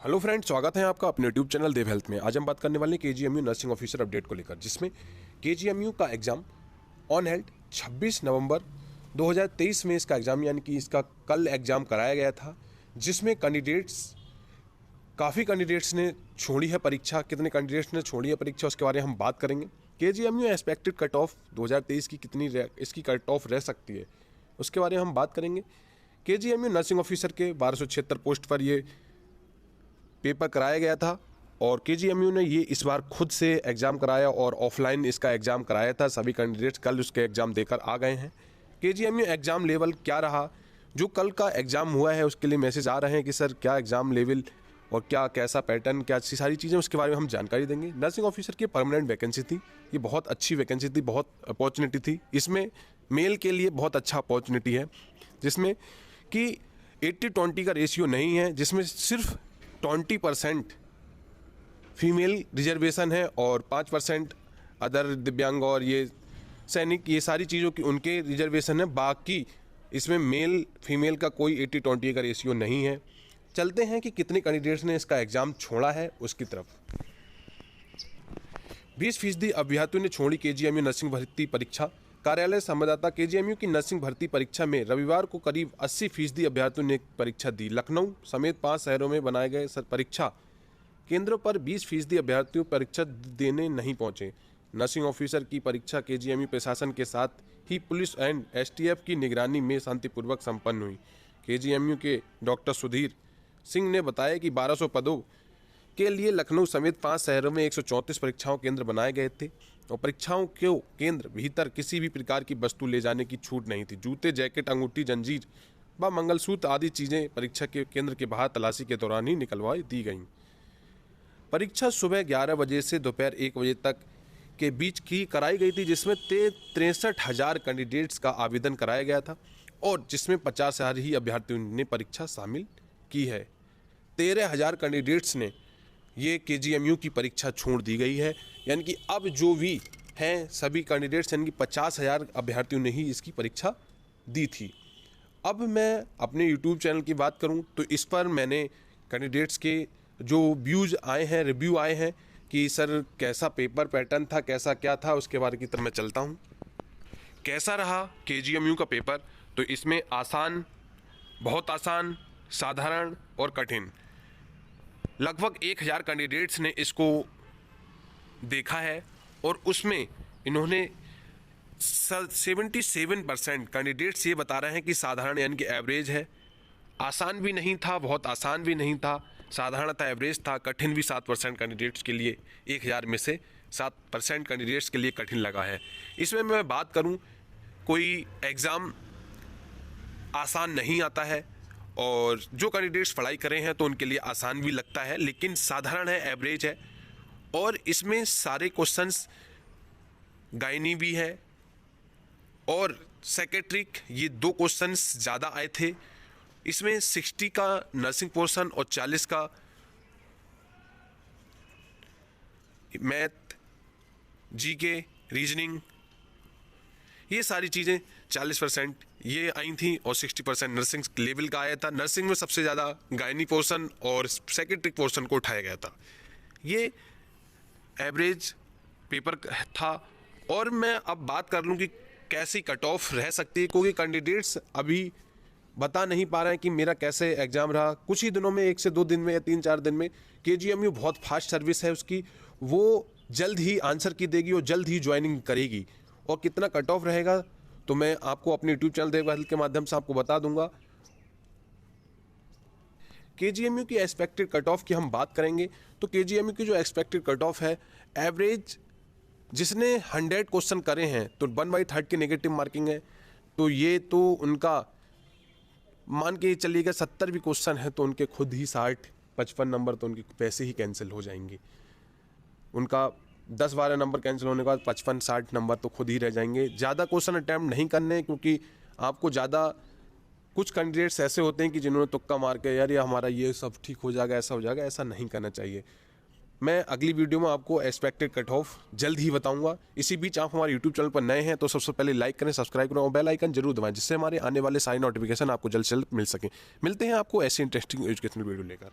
Hello friends, स्वागत है आपका अपने यूट्यूब चैनल देव हेल्थ में। आज हम बात करने वाले हैं केजीएमयू नर्सिंग ऑफिसर अपडेट को लेकर, जिसमें केजीएमयू का एग्ज़ाम ऑन हेल्ड 26 नवंबर 2023 में इसका एग्ज़ाम यानी कि इसका कल एग्ज़ाम कराया गया था, जिसमें काफ़ी कैंडिडेट्स ने छोड़ी है परीक्षा। कितने कैंडिडेट्स ने छोड़ी है परीक्षा उसके बारे में हम बात करेंगे। केजीएमयू एक्सपेक्टेड कट ऑफ 2023 की कितनी इसकी कट ऑफ रह सकती है उसके बारे में हम बात करेंगे। केजीएमयू नर्सिंग ऑफिसर के 1276 पोस्ट पर ये पेपर कराया गया था और केजीएमयू ने ये इस बार खुद से एग्ज़ाम कराया और ऑफलाइन इसका एग्ज़ाम कराया था। सभी कैंडिडेट्स कल उसके एग्ज़ाम देकर आ गए हैं। केजीएमयू एग्ज़ाम लेवल क्या रहा, जो कल का एग्ज़ाम हुआ है उसके लिए मैसेज आ रहे हैं कि सर क्या एग्ज़ाम लेवल और क्या कैसा पैटर्न, क्या सारी चीज़ें उसके बारे में हम जानकारी देंगे। नर्सिंग ऑफिसर की परमानेंट वैकेंसी थी, ये बहुत अच्छी वैकेंसी थी, बहुत अपॉर्चुनिटी थी। इसमें मेल के लिए बहुत अच्छा अपॉर्चुनिटी है, जिसमें कि 80-20 का रेशियो नहीं है, जिसमें सिर्फ 20% फीमेल रिजर्वेशन है और 5% अदर दिव्यांग और ये सैनिक, ये सारी चीज़ों की उनके रिजर्वेशन है। बाकी इसमें मेल फीमेल का कोई 80-20 का रेशियो नहीं है। चलते हैं कि कितने कैंडिडेट्स ने इसका एग्ज़ाम छोड़ा है उसकी तरफ। 20% अभ्यर्थियों ने छोड़ी केजीएमयू नर्सिंग भर्ती परीक्षा। कार्यालय संवाददाता, केजीएमयू की नर्सिंग भर्ती परीक्षा में रविवार को करीब 80% अभ्यर्थियों ने परीक्षा दी। लखनऊ समेत 5 शहरों में बनाए गए परीक्षा केंद्रों पर 20% अभ्यर्थियों परीक्षा देने नहीं पहुंचे। नर्सिंग ऑफिसर की परीक्षा केजीएमयू प्रशासन के साथ ही पुलिस एंड एसटीएफ की निगरानी में शांतिपूर्वक संपन्न हुई। केजीएमयू के डॉक्टर सुधीर सिंह ने बताया कि 1200 पदों के लिए लखनऊ समेत 5 शहरों में 134 परीक्षाओं केंद्र बनाए गए थे और परीक्षाओं के केंद्र भीतर किसी भी प्रकार की वस्तु ले जाने की छूट नहीं थी। जूते, जैकेट, अंगूठी, जंजीर व मंगलसूत्र आदि चीज़ें परीक्षा के केंद्र के बाहर तलाशी के दौरान ही निकलवा दी गईं। परीक्षा सुबह 11 बजे से दोपहर 1 बजे तक के बीच की कराई गई थी, जिसमें 63,000 कैंडिडेट्स का आवेदन कराया गया था और जिसमें 50,000 ही अभ्यर्थियों ने परीक्षा शामिल की है। 13,000 कैंडिडेट्स ने ये केजीएमयू की परीक्षा छोड़ दी गई है, यानी कि अब जो भी हैं सभी कैंडिडेट्स, यानी कि 50,000 अभ्यर्थियों ने ही इसकी परीक्षा दी थी। अब मैं अपने यूट्यूब चैनल की बात करूं तो इस पर मैंने कैंडिडेट्स के जो व्यूज़ आए हैं, रिव्यू आए हैं कि सर कैसा पेपर पैटर्न था, कैसा क्या था, उसके बारे की तरफ मैं चलता हूं। कैसा रहा केजीएमयू का पेपर, तो इसमें आसान, बहुत आसान, साधारण और कठिन, लगभग 1000 कैंडिडेट्स ने इसको देखा है और उसमें इन्होंने 77% कैंडिडेट्स ये बता रहे हैं कि साधारण यानी कि एवरेज है। आसान भी नहीं था, बहुत आसान भी नहीं था, साधारण था, एवरेज था। कठिन भी 7% कैंडिडेट्स के लिए, 1000 में से 7% कैंडिडेट्स के लिए कठिन लगा है। इसमें मैं बात करूं, कोई एग्ज़ाम आसान नहीं आता है और जो कैंडिडेट्स पढ़ाई करे हैं तो उनके लिए आसान भी लगता है, लेकिन साधारण है, एवरेज है। और इसमें सारे क्वेश्चंस गायनी भी है और सेक्रेटरिक, ये 2 क्वेश्चंस ज़्यादा आए थे। इसमें 60 का नर्सिंग पोर्शन और 40 का मैथ, जीके, रीजनिंग, ये सारी चीज़ें 40% ये आई थी और 60% नर्सिंग लेवल का आया था। नर्सिंग में सबसे ज़्यादा गायनी पोर्शन और सेक्रेटरिक पोर्शन को उठाया गया था। ये एवरेज पेपर था। और मैं अब बात कर लूँ कि कैसी कट ऑफ रह सकती है, क्योंकि कैंडिडेट्स अभी बता नहीं पा रहे हैं कि मेरा कैसे एग्ज़ाम रहा। कुछ ही दिनों में, 1 से 2 दिन में या 3-4 दिन में, केजीएमयू बहुत फास्ट सर्विस है उसकी, वो जल्द ही आंसर की देगी और जल्द ही ज्वाइनिंग करेगी। और कितना कट ऑफ रहेगा तो मैं आपको अपने यूट्यूब चैनल देव हेल्थ के माध्यम से आपको बता दूंगा। केजीएमयू की एक्सपेक्टेड कट ऑफ की हम बात करेंगे तो केजीएमयू की जो एक्सपेक्टेड कट ऑफ है, एवरेज जिसने 100 क्वेश्चन करे हैं तो 1/3 की नेगेटिव मार्किंग है, तो ये तो उनका मान के चलिएगा 70 भी क्वेश्चन है तो उनके खुद ही 60-55 नंबर तो उनके पैसे ही कैंसिल हो जाएंगे। उनका 10-12 नंबर कैंसिल होने के बाद 55-60 नंबर तो खुद ही रह जाएंगे। ज़्यादा क्वेश्चन अटैम्प्ट नहीं करने, क्योंकि आपको ज़्यादा, कुछ कैंडिडेट्स ऐसे होते हैं कि जिन्होंने तुक्का मार के यार ये हमारा ये सब ठीक हो जाएगा, ऐसा हो जाएगा, ऐसा नहीं करना चाहिए। मैं अगली वीडियो में आपको एक्सपेक्टेड कट ऑफ जल्द ही बताऊंगा। इसी बीच आप हमारे यूट्यूब चैनल पर नए हैं तो सबसे पहले लाइक करें, सब्सक्राइब करें और बेल आइकन जरूर दबाएं, जिससे हमारे आने वाले सारी नोटिफिकेशन आपको जल्द से जल्द मिल सके। मिलते हैं आपको ऐसे इंटरेस्टिंग एजुकेशनल वीडियो लेकर।